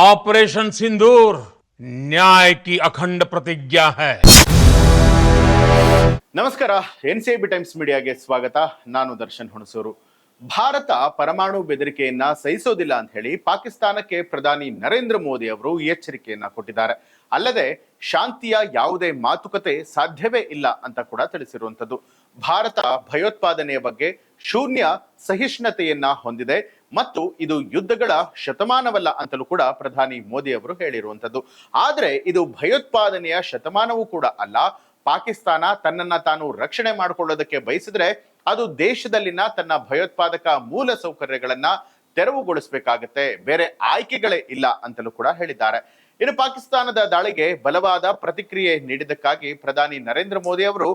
Operation सिंदूर न्याय की अखंड प्रतिज्ञा है। ನಮಸ್ಕಾರ, ಎನ್ಸಿಬಿ ಟೈಮ್ಸ್ ಮೀಡಿಯಾಗೆ ಸ್ವಾಗತ. ನಾನು ದರ್ಶನ್ ಹುಣಸೂರು. ಭಾರತ ಪರಮಾಣು ಬೆದರಿಕೆಯನ್ನ ಸಹಿಸೋದಿಲ್ಲ ಅಂತ ಹೇಳಿ ಪಾಕಿಸ್ತಾನಕ್ಕೆ ಪ್ರಧಾನಿ ನರೇಂದ್ರ ಮೋದಿ ಅವರು ಎಚ್ಚರಿಕೆಯನ್ನ ಕೊಟ್ಟಿದ್ದಾರೆ. ಅಲ್ಲದೆ ಶಾಂತಿಯ ಯಾವುದೇ ಮಾತುಕತೆ ಸಾಧ್ಯವೇ ಇಲ್ಲ ಅಂತ ಕೂಡ ತಿಳಿಸಿರುವಂತದ್ದು. ಭಾರತ ಭಯೋತ್ಪಾದನೆಯ ಬಗ್ಗೆ ಶೂನ್ಯ ಸಹಿಷ್ಣುತೆಯನ್ನ ಹೊಂದಿದೆ ಮತ್ತು ಇದು ಯುದ್ಧಗಳ ಶತಮಾನವಲ್ಲ ಅಂತಲೂ ಕೂಡ ಪ್ರಧಾನಿ ಮೋದಿ ಅವರು ಹೇಳಿರುವಂತದ್ದು. ಆದ್ರೆ ಇದು ಭಯೋತ್ಪಾದನೆಯ ಶತಮಾನವೂ ಕೂಡ ಅಲ್ಲ. ಪಾಕಿಸ್ತಾನ ತನ್ನನ್ನ ತಾನು ರಕ್ಷಣೆ ಮಾಡಿಕೊಳ್ಳೋದಕ್ಕೆ ಬಯಸಿದ್ರೆ ಅದು ದೇಶದಲ್ಲಿನ ತನ್ನ ಭಯೋತ್ಪಾದಕ ಮೂಲ ಸೌಕರ್ಯಗಳನ್ನ ತೆರವುಗೊಳಿಸಬೇಕಾಗತ್ತೆ, ಬೇರೆ ಆಯ್ಕೆಗಳೇ ಇಲ್ಲ ಅಂತಲೂ ಕೂಡ ಹೇಳಿದ್ದಾರೆ. ಇನ್ನು ಪಾಕಿಸ್ತಾನದ ದಾಳಿಗೆ ಬಲವಾದ ಪ್ರತಿಕ್ರಿಯೆ ನೀಡಿದ್ದಕ್ಕಾಗಿ ಪ್ರಧಾನಿ ನರೇಂದ್ರ ಮೋದಿ ಅವರು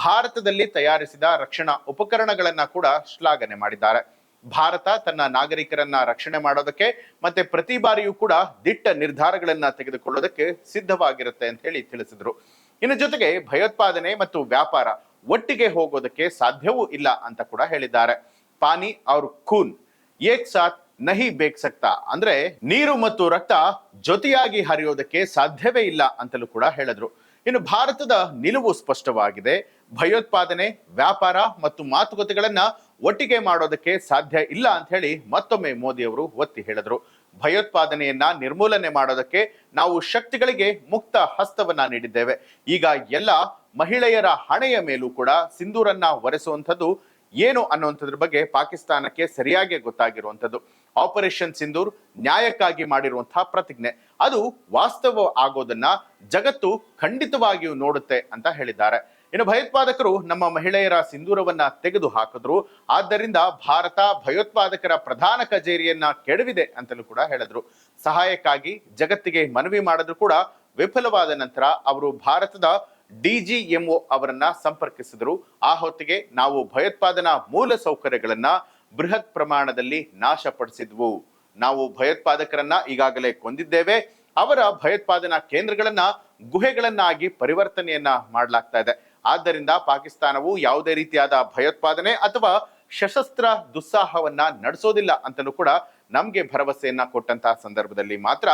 ಭಾರತದಲ್ಲಿ ತಯಾರಿಸಿದ ರಕ್ಷಣಾ ಉಪಕರಣಗಳನ್ನ ಕೂಡ ಶ್ಲಾಘನೆ ಮಾಡಿದ್ದಾರೆ. ಭಾರತ ತನ್ನ ನಾಗರಿಕರನ್ನ ರಕ್ಷಣೆ ಮಾಡೋದಕ್ಕೆ ಮತ್ತೆ ಪ್ರತಿ ಬಾರಿಯೂ ಕೂಡ ದಿಟ್ಟ ನಿರ್ಧಾರಗಳನ್ನ ತೆಗೆದುಕೊಳ್ಳೋದಕ್ಕೆ ಸಿದ್ಧವಾಗಿರುತ್ತೆ ಅಂತ ಹೇಳಿ ತಿಳಿಸಿದ್ರು. ಇನ್ನು ಜೊತೆಗೆ ಭಯೋತ್ಪಾದನೆ ಮತ್ತು ವ್ಯಾಪಾರ ಒಟ್ಟಿಗೆ ಹೋಗೋದಕ್ಕೆ ಸಾಧ್ಯವೂ ಇಲ್ಲ ಅಂತ ಕೂಡ ಹೇಳಿದ್ದಾರೆ. ಪಾನಿ ಔರ್ ಖೂನ್ ಏಕ್ ಸಾಥ್ ನಹಿ ಬೇಕ್ ಸಕ್ತಾ, ಅಂದ್ರೆ ನೀರು ಮತ್ತು ರಕ್ತ ಜೊತೆಯಾಗಿ ಹರಿಯೋದಕ್ಕೆ ಸಾಧ್ಯವೇ ಇಲ್ಲ ಅಂತಲೂ ಕೂಡ ಹೇಳಿದ್ರು. ಇನ್ನು ಭಾರತದ ನಿಲುವು ಸ್ಪಷ್ಟವಾಗಿದೆ. ಭಯೋತ್ಪಾದನೆ, ವ್ಯಾಪಾರ ಮತ್ತು ಮಾತುಕತೆಗಳನ್ನ ಒಟ್ಟಿಗೆ ಮಾಡೋದಕ್ಕೆ ಸಾಧ್ಯ ಇಲ್ಲ ಅಂತ ಹೇಳಿ ಮತ್ತೊಮ್ಮೆ ಮೋದಿ ಅವರು ಒತ್ತಿ ಹೇಳಿದ್ರು. ಭಯೋತ್ಪಾದನೆಯನ್ನ ನಿರ್ಮೂಲನೆ ಮಾಡೋದಕ್ಕೆ ನಾವು ಶಕ್ತಿಗಳಿಗೆ ಮುಕ್ತ ಹಸ್ತವನ್ನ ನೀಡಿದ್ದೇವೆ. ಈಗ ಎಲ್ಲ ಮಹಿಳೆಯರ ಹಣೆಯ ಮೇಲೂ ಕೂಡ ಸಿಂಧೂರನ್ನ ಒರೆಸುವಂಥದ್ದು ಏನು ಅನ್ನುವಂಥದ್ರ ಬಗ್ಗೆ ಪಾಕಿಸ್ತಾನಕ್ಕೆ ಸರಿಯಾಗಿ ಗೊತ್ತಾಗಿರುವಂಥದ್ದು. ಆಪರೇಷನ್ ಸಿಂಧೂರ್ ನ್ಯಾಯಕ್ಕಾಗಿ ಮಾಡಿರುವಂತಹ ಪ್ರತಿಜ್ಞೆ, ಅದು ವಾಸ್ತವ ಆಗೋದನ್ನ ಜಗತ್ತು ಖಂಡಿತವಾಗಿಯೂ ನೋಡುತ್ತೆ ಅಂತ ಹೇಳಿದ್ದಾರೆ. ಇನ್ನು ಭಯೋತ್ಪಾದಕರು ನಮ್ಮ ಮಹಿಳೆಯರ ಸಿಂಧೂರವನ್ನ ತೆಗೆದು ಹಾಕಿದ್ರು, ಆದ್ದರಿಂದ ಭಾರತ ಭಯೋತ್ಪಾದಕರ ಪ್ರಧಾನ ಕಚೇರಿಯನ್ನ ಕೆಡವಿದೆ ಅಂತಲೂ ಕೂಡ ಹೇಳಿದ್ರು. ಸಹಾಯಕ್ಕಾಗಿ ಜಗತ್ತಿಗೆ ಮನವಿ ಮಾಡಿದ್ರು ಕೂಡ ವಿಫಲವಾದ ನಂತರ ಅವರು ಭಾರತದ DGMO ಅವರನ್ನ ಸಂಪರ್ಕಿಸಿದ್ರು. ಆ ಹೊತ್ತಿಗೆ ನಾವು ಭಯೋತ್ಪಾದನಾ ಮೂಲ ಸೌಕರ್ಯಗಳನ್ನ ಬೃಹತ್ ಪ್ರಮಾಣದಲ್ಲಿ ನಾಶಪಡಿಸಿದ್ವು, ನಾವು ಭಯೋತ್ಪಾದಕರನ್ನ ಈಗಾಗಲೇ ಕೊಂದಿದ್ದೇವೆ, ಅವರ ಭಯೋತ್ಪಾದನಾ ಕೇಂದ್ರಗಳನ್ನ ಗುಹೆಗಳನ್ನಾಗಿ ಪರಿವರ್ತನೆಯನ್ನ ಮಾಡಲಾಗ್ತಾ ಇದೆ. ಆದ್ದರಿಂದ ಪಾಕಿಸ್ತಾನವು ಯಾವುದೇ ರೀತಿಯಾದ ಭಯೋತ್ಪಾದನೆ ಅಥವಾ ಸಶಸ್ತ್ರ ದುಸ್ಸಾಹವನ್ನ ನಡೆಸೋದಿಲ್ಲ ಅಂತಲೂ ಕೂಡ ನಮ್ಗೆ ಭರವಸೆಯನ್ನ ಕೊಟ್ಟಂತಹ ಸಂದರ್ಭದಲ್ಲಿ ಮಾತ್ರ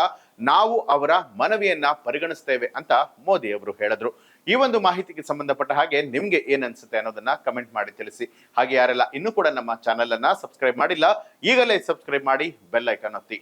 ನಾವು ಅವರ ಮನವಿಯನ್ನ ಪರಿಗಣಿಸ್ತೇವೆ ಅಂತ ಮೋದಿ ಅವರು ಹೇಳಿದ್ರು. ಈ ಒಂದು ಮಾಹಿತಿಗೆ ಸಂಬಂಧಪಟ್ಟ ಹಾಗೆ ನಿಮ್ಗೆ ಏನ್ ಅನ್ಸುತ್ತೆ ಅನ್ನೋದನ್ನ ಕಮೆಂಟ್ ಮಾಡಿ ತಿಳಿಸಿ. ಹಾಗೆ ಯಾರೆಲ್ಲ ಇನ್ನೂ ಕೂಡ ನಮ್ಮ ಚಾನೆಲ್ ಅನ್ನ ಸಬ್ಸ್ಕ್ರೈಬ್ ಮಾಡಿಲ್ಲ, ಈಗಲೇ ಸಬ್ಸ್ಕ್ರೈಬ್ ಮಾಡಿ, ಬೆಲ್ ಐಕಾನ್ ಒತ್ತಿ.